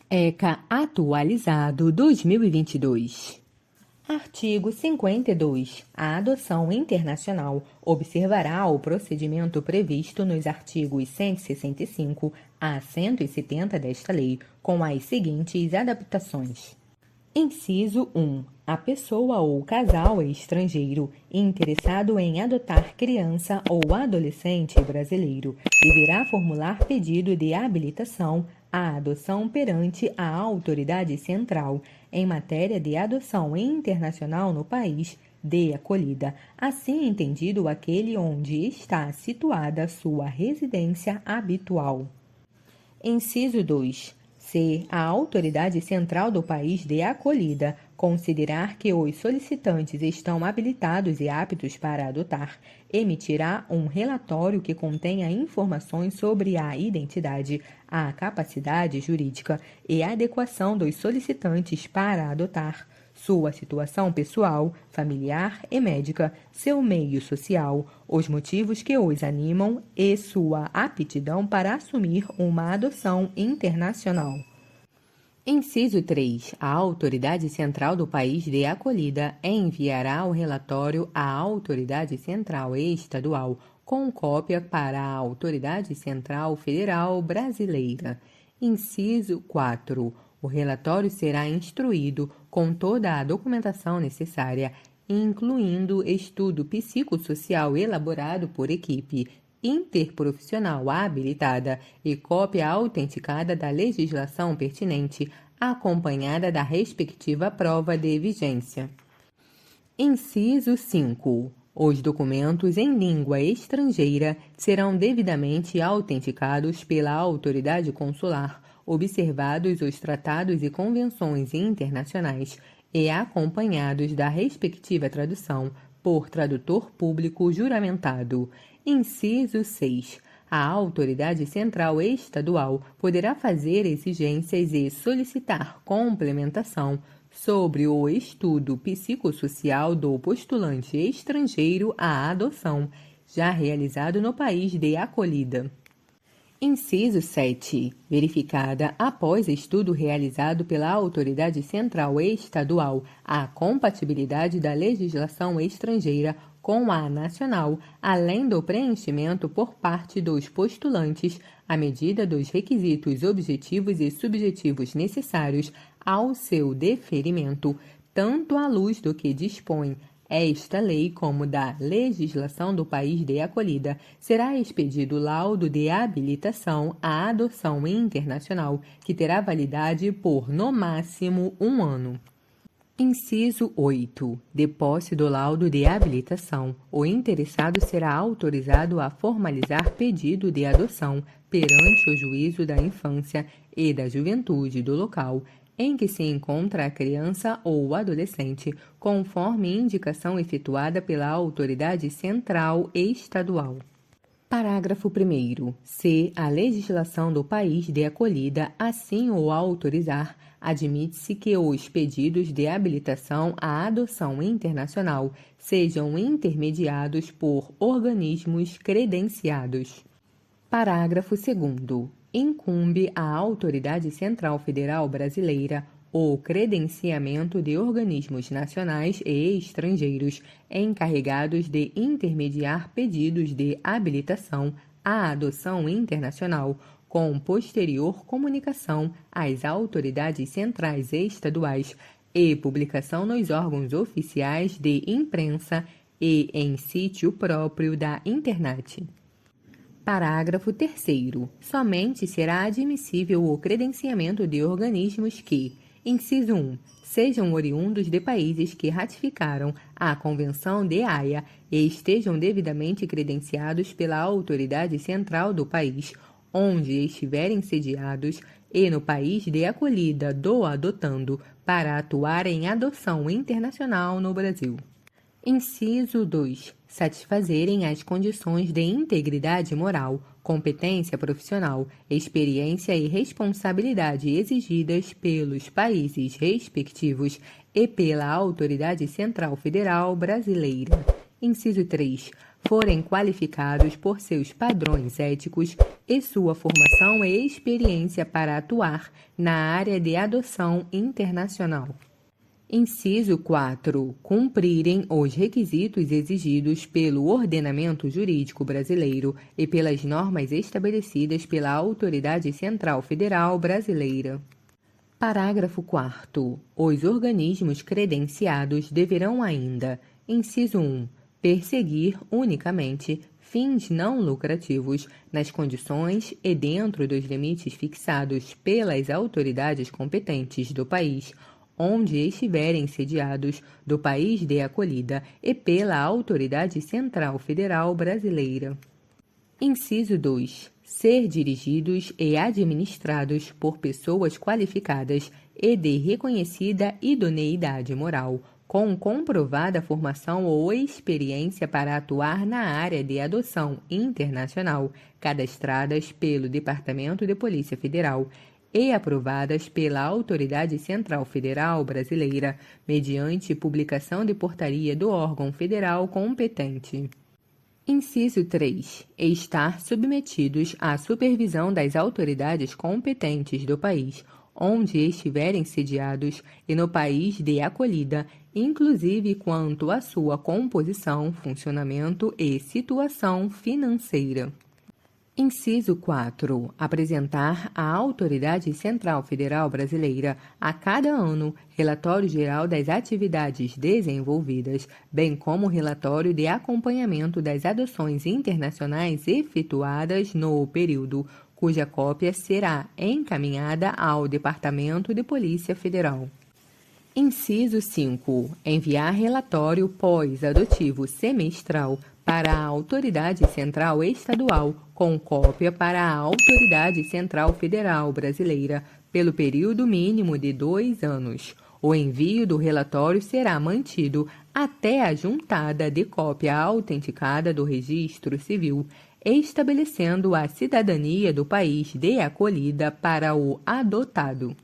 ECA atualizado 2022. Artigo 52. A adoção internacional observará o procedimento previsto nos artigos 165 a 170 desta lei, com as seguintes adaptações. Inciso 1. A pessoa ou casal estrangeiro interessado em adotar criança ou adolescente brasileiro deverá formular pedido de habilitação à adoção perante a autoridade central em matéria de adoção internacional no país de acolhida, assim entendido aquele onde está situada sua residência habitual. Inciso 2. Se a autoridade central do país de acolhida considerar que os solicitantes estão habilitados e aptos para adotar, emitirá um relatório que contenha informações sobre a identidade, a capacidade jurídica e a adequação dos solicitantes para adotar, sua situação pessoal, familiar e médica, seu meio social, os motivos que os animam e sua aptidão para assumir uma adoção internacional. Inciso 3. A autoridade central do país de acolhida enviará o relatório à autoridade central estadual, com cópia para a autoridade central federal brasileira. Inciso 4. O relatório será instruído com toda a documentação necessária, incluindo estudo psicossocial elaborado por equipe interprofissional habilitada e cópia autenticada da legislação pertinente, acompanhada da respectiva prova de vigência. Inciso 5. Os documentos em língua estrangeira serão devidamente autenticados pela autoridade consular, observados os tratados e convenções internacionais e acompanhados da respectiva tradução por tradutor público juramentado. Inciso 6. A autoridade central estadual poderá fazer exigências e solicitar complementação sobre o estudo psicossocial do postulante estrangeiro à adoção, já realizado no país de acolhida. Inciso 7. Verificada, após estudo realizado pela autoridade central estadual, a compatibilidade da legislação estrangeira com a nacional, além do preenchimento por parte dos postulantes, à medida dos requisitos objetivos e subjetivos necessários ao seu deferimento, tanto à luz do que dispõe esta lei como da legislação do país de acolhida, será expedido laudo de habilitação à adoção internacional, que terá validade por, no máximo, 1 ano. Inciso 8. De posse do laudo de habilitação, o interessado será autorizado a formalizar pedido de adoção perante o juízo da infância e da juventude do local em que se encontra a criança ou o adolescente, conforme indicação efetuada pela autoridade central e estadual. Parágrafo 1º. Se a legislação do país de acolhida assim o autorizar, admite-se que os pedidos de habilitação à adoção internacional sejam intermediados por organismos credenciados. Parágrafo 2º. Incumbe à Autoridade Central Federal Brasileira o credenciamento de organismos nacionais e estrangeiros encarregados de intermediar pedidos de habilitação à adoção internacional, com posterior comunicação às autoridades centrais e estaduais e publicação nos órgãos oficiais de imprensa e em sítio próprio da internet. Parágrafo 3º. Somente será admissível o credenciamento de organismos que, inciso 1, sejam oriundos de países que ratificaram a Convenção de Haia e estejam devidamente credenciados pela autoridade central do país, onde estiverem sediados, e no país de acolhida do adotando, para atuar em adoção internacional no Brasil. Inciso 2. Satisfazerem as condições de integridade moral, competência profissional, experiência e responsabilidade exigidas pelos países respectivos e pela Autoridade Central Federal Brasileira. Inciso 3. forem qualificados por seus padrões éticos e sua formação e experiência para atuar na área de adoção internacional. Inciso 4. Cumprirem os requisitos exigidos pelo ordenamento jurídico brasileiro e pelas normas estabelecidas pela Autoridade Central Federal Brasileira. Parágrafo 4º. Os organismos credenciados deverão ainda: inciso 1. Perseguir unicamente fins não lucrativos nas condições e dentro dos limites fixados pelas autoridades competentes do país onde estiverem sediados, do país de acolhida e pela Autoridade Central Federal Brasileira. Inciso 2. Ser dirigidos e administrados por pessoas qualificadas e de reconhecida idoneidade moral, com comprovada formação ou experiência para atuar na área de adoção internacional, cadastradas pelo Departamento de Polícia Federal e aprovadas pela Autoridade Central Federal Brasileira, mediante publicação de portaria do órgão federal competente. Inciso 3. Estar submetidos à supervisão das autoridades competentes do país, onde estiverem sediados e no país de acolhida, inclusive quanto à sua composição, funcionamento e situação financeira. Inciso 4. Apresentar à Autoridade Central Federal Brasileira, a cada ano, relatório geral das atividades desenvolvidas, bem como relatório de acompanhamento das adoções internacionais efetuadas no período, cuja cópia será encaminhada ao Departamento de Polícia Federal. Inciso 5. Enviar relatório pós-adotivo semestral para a Autoridade Central Estadual, com cópia para a Autoridade Central Federal Brasileira, pelo período mínimo de 2 anos. O envio do relatório será mantido até a juntada de cópia autenticada do Registro Civil, estabelecendo a cidadania do país de acolhida para o adotado.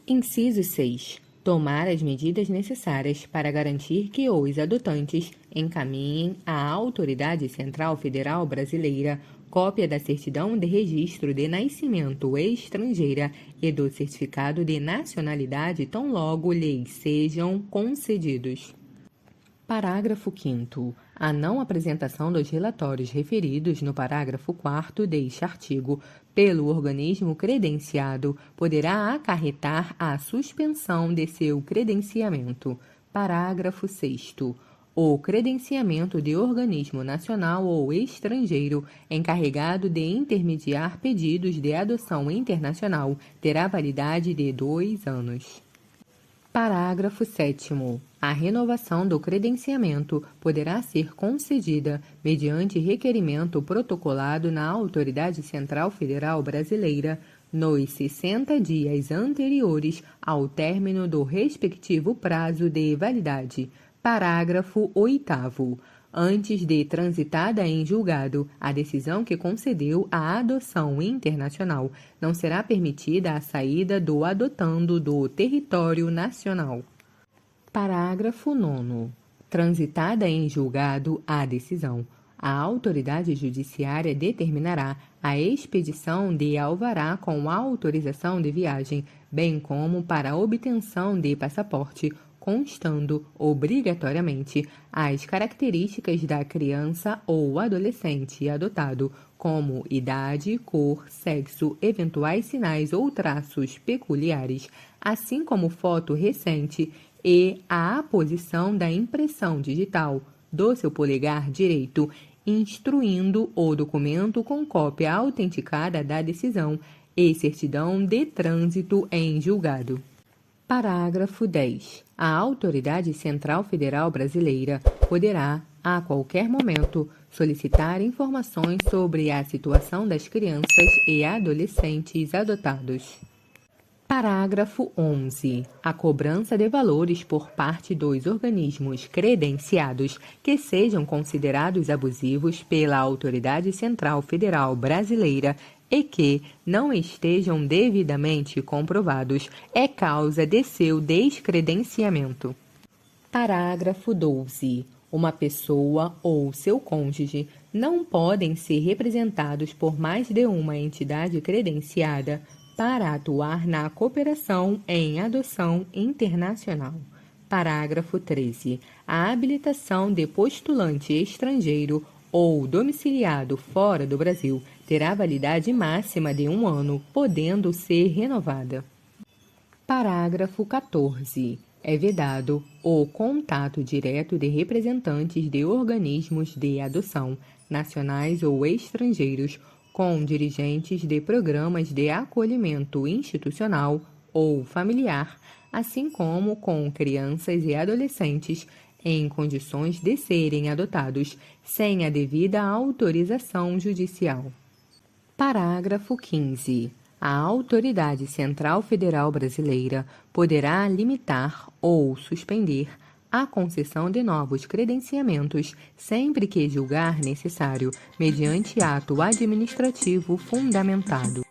Inciso 6. Tomar as medidas necessárias para garantir que os adotantes encaminhem à Autoridade Central Federal Brasileira cópia da certidão de registro de nascimento estrangeira e do certificado de nacionalidade tão logo lhes sejam concedidos. Parágrafo 5º. A não apresentação dos relatórios referidos no parágrafo 4º deste artigo pelo organismo credenciado poderá acarretar a suspensão de seu credenciamento. Parágrafo 6º. O credenciamento de organismo nacional ou estrangeiro encarregado de intermediar pedidos de adoção internacional terá validade de 2 anos. Parágrafo 7º. A renovação do credenciamento poderá ser concedida mediante requerimento protocolado na Autoridade Central Federal Brasileira nos 60 dias anteriores ao término do respectivo prazo de validade. Parágrafo 8º. Antes de transitada em julgado a decisão que concedeu a adoção internacional, não será permitida a saída do adotando do território nacional. Parágrafo 9º. Transitada em julgado a decisão, a autoridade judiciária determinará a expedição de alvará com autorização de viagem, bem como para a obtenção de passaporte, constando obrigatoriamente as características da criança ou adolescente adotado, como idade, cor, sexo, eventuais sinais ou traços peculiares, assim como foto recente e a aposição da impressão digital do seu polegar direito, instruindo o documento com cópia autenticada da decisão e certidão de trânsito em julgado. Parágrafo 10. A Autoridade Central Federal Brasileira poderá, a qualquer momento, solicitar informações sobre a situação das crianças e adolescentes adotados. Parágrafo 11. A cobrança de valores por parte dos organismos credenciados que sejam considerados abusivos pela Autoridade Central Federal Brasileira e que não estejam devidamente comprovados é causa de seu descredenciamento. Parágrafo 12. Uma pessoa ou seu cônjuge não podem ser representados por mais de uma entidade credenciada para atuar na cooperação em adoção internacional. Parágrafo 13. A habilitação de postulante estrangeiro ou domiciliado fora do Brasil terá validade máxima de 1 ano, podendo ser renovada. Parágrafo 14. É vedado o contato direto de representantes de organismos de adoção, nacionais ou estrangeiros, com dirigentes de programas de acolhimento institucional ou familiar, assim como com crianças e adolescentes em condições de serem adotados, sem a devida autorização judicial. Parágrafo 15. A Autoridade Central Federal Brasileira poderá limitar ou suspender a concessão de novos credenciamentos sempre que julgar necessário, mediante ato administrativo fundamentado.